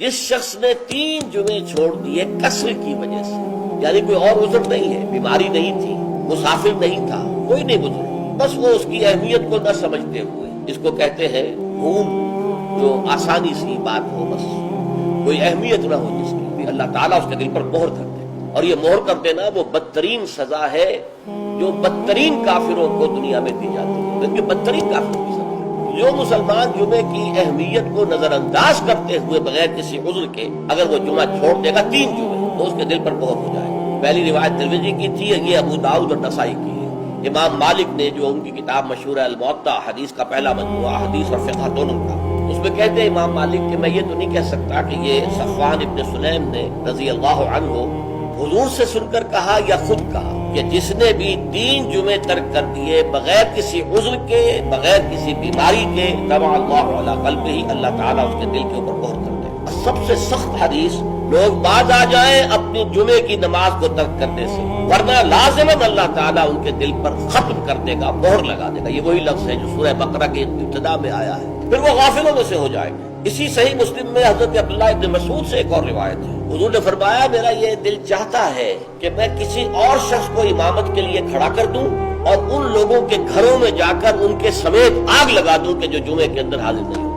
جس شخص نے 3 جمعے چھوڑ دیے کسر کی وجہ سے، یعنی کوئی اور عذر نہیں ہے، بیماری نہیں تھی، مسافر نہیں تھا، کوئی نہیں گزرا، بس وہ اس کی اہمیت کو نہ سمجھتے ہوئے، اس کو کہتے ہیں گھوم، جو آسانی سی بات ہو، بس کوئی اہمیت نہ ہو جس کی، اللہ تعالیٰ اس کے دل پر مہر کر دے، اور یہ مہر کر دینا وہ بدترین سزا ہے جو بدترین کافروں کو دنیا میں دی جاتی ہے، ان کے بدترین کافروں کی سزا۔ جو مسلمان جمعے کی اہمیت کو نظر انداز کرتے ہوئے بغیر کسی عذر کے اگر وہ جمعہ چھوڑ دے گا 3 جمعے، تو اس کے دل پر مہر ہو جائے گا۔ پہلی روایت ترمذی کی تھی، یہ ابو داؤد اور نسائی کی ہے۔ امام مالک نے جو ان کی کتاب مشہور ہے الموطا، حدیث کا پہلا مجموعہ، حدیث اور فقہ دونوں کا، اس میں کہتے ہیں امام مالک کہ میں یہ تو نہیں کہہ سکتا کہ یہ صفوان ابن سلیم نے رضی اللہ عنہ حضور سے سن کر کہا یا خود کہا کہ جس نے بھی 3 جمعے ترک کر دیے بغیر کسی عذر کے، بغیر کسی بیماری کے، طبع اللہ علی قلبہ، اللہ تعالیٰ اس کے دل کے اوپر مہر کر دے۔ سب سے سخت حدیث، لوگ باز آ جائیں اپنی جمعے کی نماز کو ترک کرنے سے، ورنہ لازماً اللہ تعالیٰ ان کے دل پر ختم کر دے گا، مہر لگا دے گا۔ یہ وہی لفظ ہے جو سورہ بقرہ کے ابتدا میں آیا ہے، پھر وہ غافلوں میں سے ہو جائیں گے۔ اسی صحیح مسلم میں حضرت عبداللہ ابن مسعود سے ایک اور روایت ہے، حضور نے فرمایا میرا یہ دل چاہتا ہے کہ میں کسی اور شخص کو امامت کے لیے کھڑا کر دوں اور ان لوگوں کے گھروں میں جا کر ان کے سمیت آگ لگا دوں کہ جو جمعے کے اندر حاضر نہیں